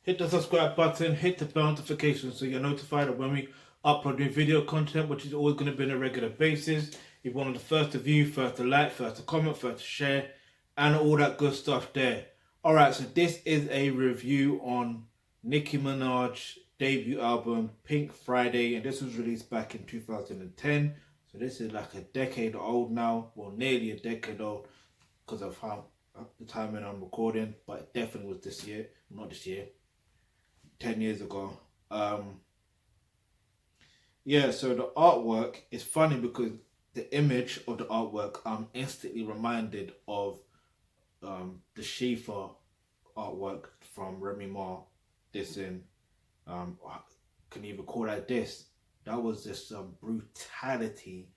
hit the subscribe button, hit the bell notification so you're notified of when we upload new video content, which is always going to be on a regular basis. You're one of the first to view, first to like, first to comment, first to share, and all that good stuff there. Alright, so this is a review on Nicki Minaj debut album Pink Friday, and this was released back in 2010. So this is like a decade old now, well nearly a decade old because of how the time when I'm recording, but it definitely was this year, not this year, 10 years ago. Yeah, so the artwork is funny because the image of the artwork, I'm instantly reminded of the Schieffer artwork from Remy Ma. This in can you even call that this? That was just some brutality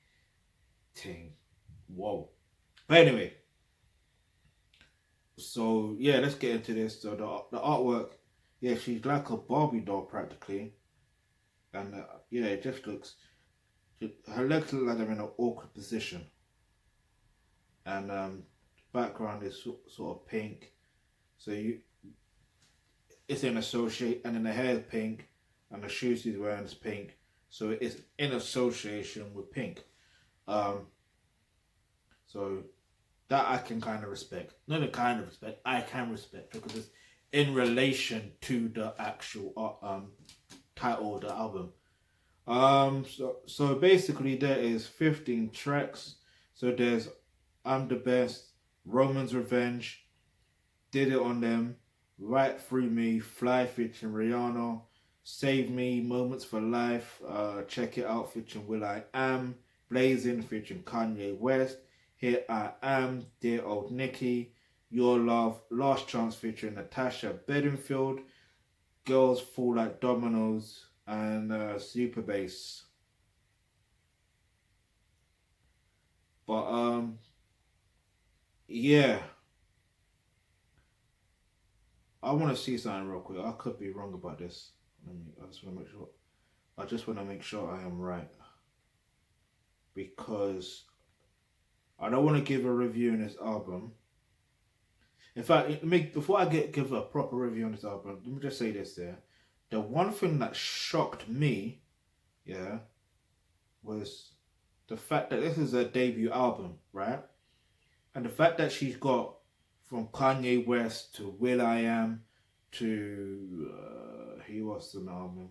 thing. Whoa. But anyway, so yeah, let's get into this. So the artwork, yeah, she's like a Barbie doll practically, and yeah, it just looks. Her legs look like they're in an awkward position, and background is sort of pink. So it's in associate, and then the hair is pink, and the shoes she's wearing is pink. So it's in association with pink. So that I can kind of respect. Not a kind of respect, I can respect because it's in relation to the actual title of the album. So basically there is 15 tracks. So there's I'm the Best, Roman's Revenge, Did It On Them, Right Through Me, Fly featuring Rihanna, Save Me, Moments for Life, Check It Out featuring will.i.am, Blazing featuring Kanye West, Here I Am, Dear Old Nicki, Your Love, Last Chance featuring Natasha Bedingfield, Girls Fall Like Dominoes, and Super Bass. But yeah, I want to see something real quick. I could be wrong about this. I just want to make sure. I just want to make sure I am right, because I don't want to give a review on this album. In fact, before I give a proper review on this album, let me just say this there. The one thing that shocked me, yeah, was the fact that this is her debut album, right? And the fact that she's got from Kanye West to will.i.am to he was the album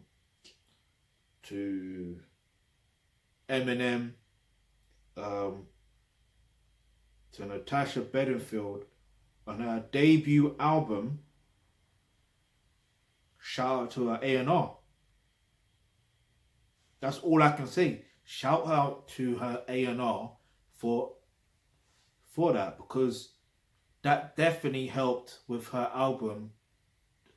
to Eminem, to Natasha Bedingfield on her debut album. Shout out to her A&R. That's all I can say. Shout out to her A&R for that, because that definitely helped with her album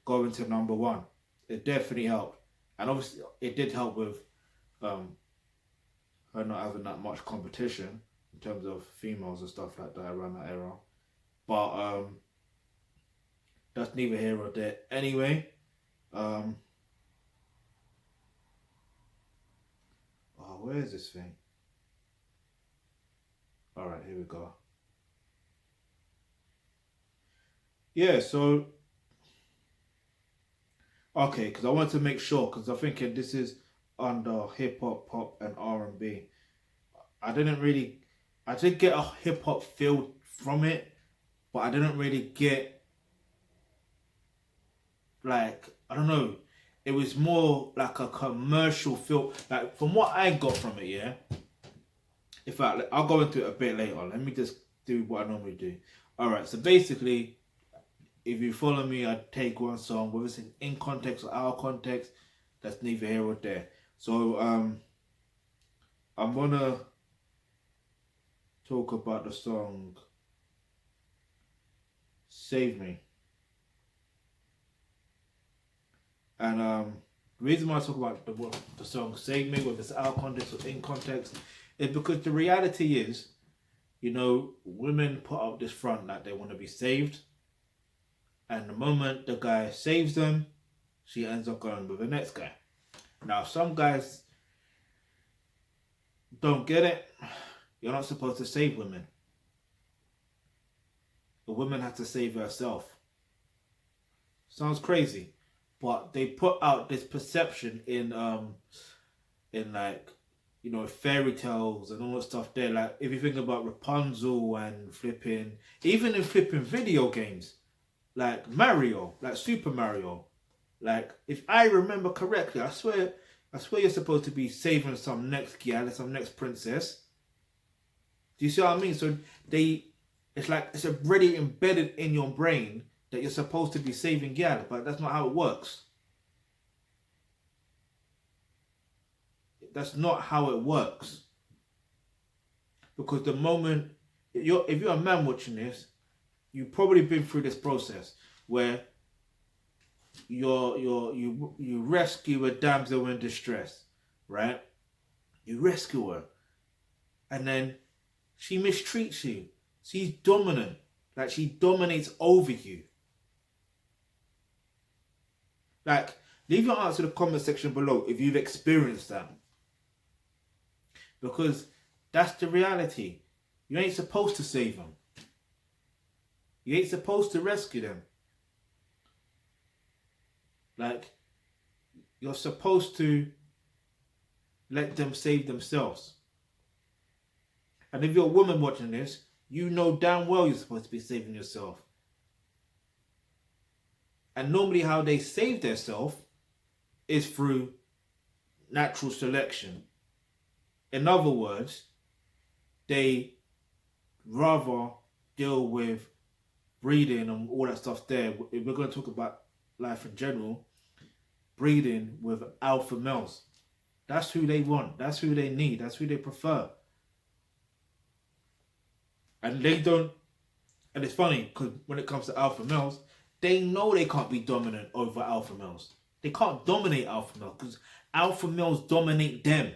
going to #1. It definitely helped, and obviously it did help with her not having that much competition in terms of females and stuff like that around that era. But that's neither here nor there. Anyway, oh, where is this thing? All right, here we go. Yeah, so okay, because I want to make sure, because I'm thinking this is under hip hop, pop, and R&B. I did get a hip hop feel from it, but I didn't really get, like, I don't know. It was more like a commercial feel. Like, from what I got from it, yeah. In fact, I'll go into it a bit later. Let me just do what I normally do. Alright, so basically, if you follow me, I take one song, whether it's in context or out of context, that's neither here or there. So I'm gonna talk about the song Save Me. And the reason why I talk about the song Save Me, whether it's out of context or in context, is because the reality is, you know, women put up this front that they want to be saved. And the moment the guy saves them, she ends up going with the next guy. Now, some guys don't get it. You're not supposed to save women. The woman has to save herself. Sounds crazy. but they put out this perception in like, you know, fairy tales and all that stuff there. Like if you think about Rapunzel and flipping, even in flipping video games, like Mario, like Super Mario, like if I remember correctly, I swear you're supposed to be saving some next gal, some next princess. Do you see what I mean? So it's like it's already embedded in your brain that you're supposed to be saving gal, but that's not how it works. That's not how it works. Because the moment if you're a man watching this, you've probably been through this process where you rescue a damsel in distress, right? You rescue her, and then she mistreats you. She's dominant, like she dominates over you. Like, leave your answer in the comment section below if you've experienced that, because that's the reality. You ain't supposed to save them. You ain't supposed to rescue them. Like, you're supposed to let them save themselves. And if you're a woman watching this, you know damn well you're supposed to be saving yourself. And normally how they save themselves is through natural selection. In other words, they rather deal with breeding and all that stuff there. If we're going to talk about life in general, breeding with alpha males. That's who they want. That's who they need. That's who they prefer. And they don't. And it's funny because when it comes to alpha males, they know they can't be dominant over alpha males. They can't dominate alpha males because alpha males dominate them.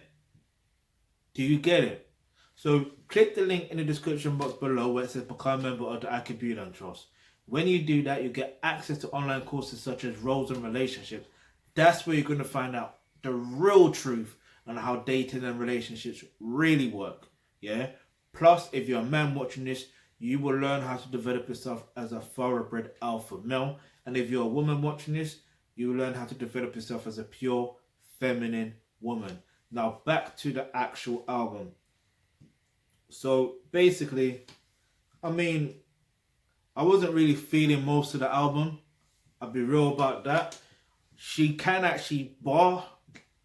Do you get it? So click the link in the description box below where it says become a member of the Thealkebulantrust. When you do that, you get access to online courses such as roles and relationships. That's where you're going to find out the real truth on how dating and relationships really work. Yeah. Plus, if you're a man watching this, you will learn how to develop yourself as a thoroughbred alpha male. And if you're a woman watching this, you will learn how to develop yourself as a pure feminine woman. Now back to the actual album. So basically, I mean, I wasn't really feeling most of the album. I'll be real about that. She can actually bar.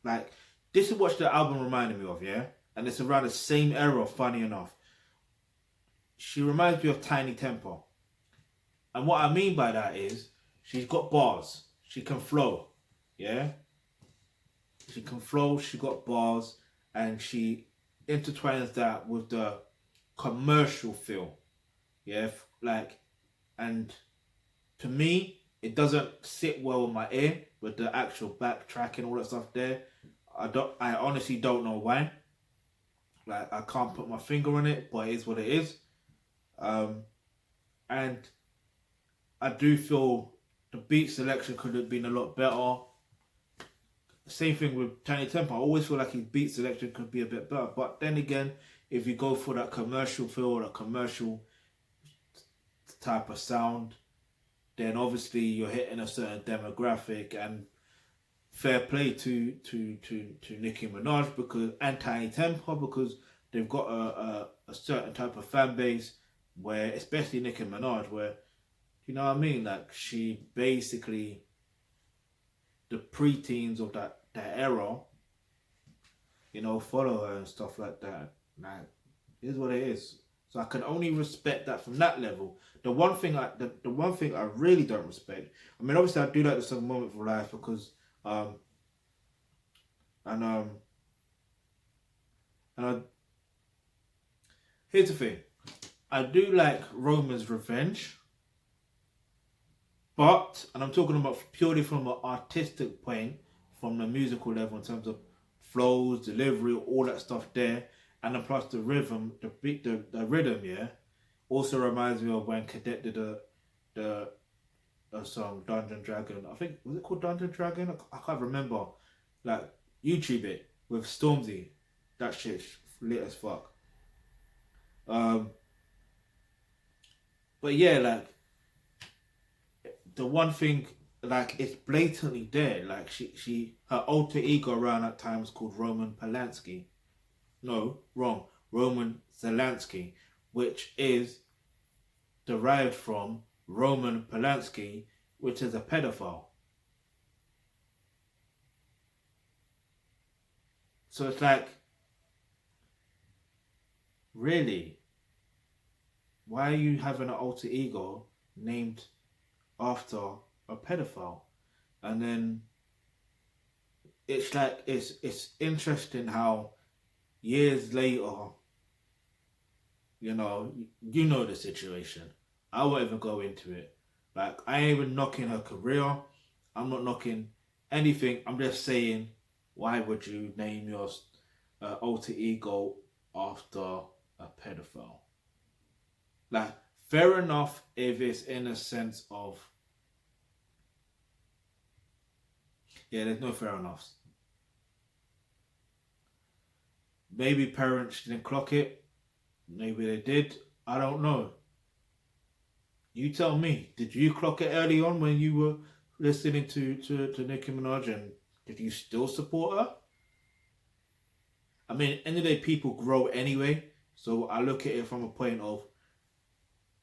Like, this is what the album reminded me of, yeah? And it's around the same era, funny enough. She reminds me of Tiny Temper. And what I mean by that is, she's got bars. She can flow, yeah? She can flow, she got bars, and she intertwines that with the commercial feel, yeah? Like, and to me, it doesn't sit well in my ear with the actual backtrack and all that stuff there. I honestly don't know why. Like, I can't put my finger on it, but it is what it is. And I do feel the beat selection could have been a lot better. Same thing with Tiny Temper. I always feel like his beat selection could be a bit better. But then again, if you go for that commercial feel, that commercial type of sound, then obviously you're hitting a certain demographic. And fair play to Nicki Minaj and Tiny Temper, because they've got a certain type of fan base where, especially Nicki Minaj, where, you know what I mean, like, she basically, the preteens of that era, you know, follow her and stuff like that. Like, it is what it is. So I can only respect that from that level. The one thing I really don't respect, I mean, obviously I do like the song Moment for Life because here's the thing. I do like Roman's Revenge, but, and I'm talking about purely from an artistic point, from the musical level in terms of flows, delivery, all that stuff there, and then plus the rhythm, the beat, the rhythm, yeah, also reminds me of when Cadet did the song Dungeon Dragon. I think, was it called Dungeon Dragon? I can't remember. Like, YouTube it with Stormzy. That shit's lit as fuck. But yeah, like, the one thing like it's blatantly there. Like her alter ego around that time was called Roman Polanski. No, wrong. Roman Zelensky, which is derived from Roman Polanski, which is a pedophile. So it's like, really, why are you having an alter ego named after a pedophile? And then it's like it's interesting how years later, you know the situation. I won't even go into it. Like I ain't even knocking her career. I'm not knocking anything. I'm just saying, why would you name your alter ego after a pedophile? Like, fair enough if it's in a sense of, yeah, there's no fair enoughs. Maybe parents didn't clock it. Maybe they did. I don't know. You tell me. Did you clock it early on when you were listening to Nicki Minaj, and did you still support her? I mean, end of the day, people grow anyway. So I look at it from a point of,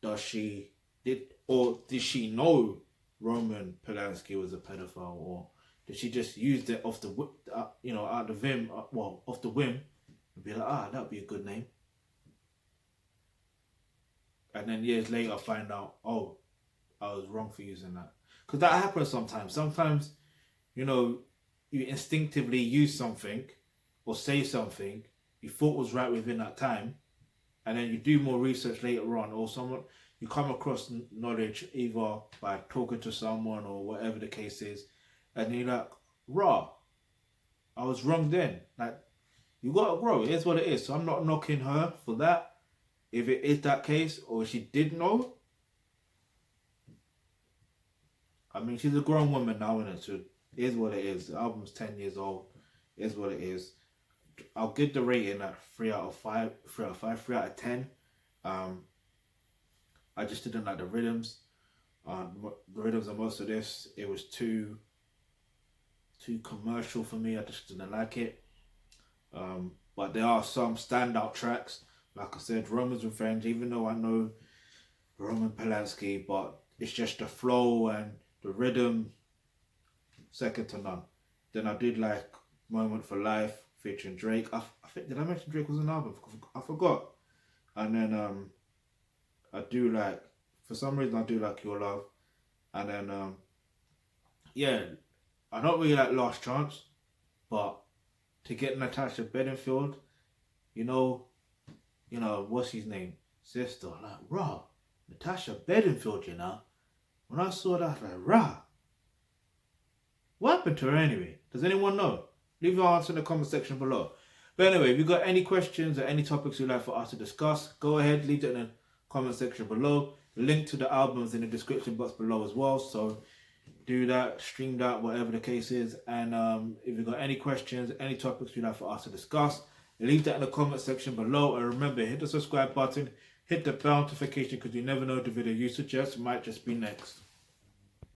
did she know Roman Polanski was a pedophile, or did she just use it off the out the whim, off the whim, and be like, that'd be a good name, and then years later find out, oh, I was wrong for using that, because that happens sometimes. Sometimes, you instinctively use something or say something you thought was right within that time, and then you do more research later on, or you come across knowledge either by talking to someone or whatever the case is, and you're like, raw, I was wrong then. Like, you gotta grow. It is what it is. So I'm not knocking her for that. If it is that case, or she did know, I mean, she's a grown woman now, isn't it? So it is what it is. The album's 10 years old. It is what it is. I'll give the rating at 3 out of 5, 3 out of 5, 3 out of 10. I just didn't like the rhythms. The rhythms of most of this, it was too commercial for me. I just didn't like it. But there are some standout tracks. Like I said, Roman's Revenge, even though I know Roman Polanski, but it's just the flow and the rhythm, second to none. Then I did like Moment for Life featuring Drake. I think, did I mention Drake was an album? I forgot. And then I do like, for some reason I do like Your Love. And then yeah, I don't really like Last Chance, but to get Natasha Bedingfield, what's his name? Sister, like, rah, Natasha Bedingfield, when I saw that, I was like, rah, what happened to her anyway? Does anyone know? Leave your answer in the comment section below. But anyway, if you've got any questions or any topics you'd like for us to discuss, go ahead, leave it in the comment section below. The link to the albums in the description box below as well. So do that, stream that, whatever the case is. And if you've got any questions, any topics you'd like for us to discuss, leave that in the comment section below. And remember, hit the subscribe button, hit the bell notification, because you never know the video you suggest might just be next.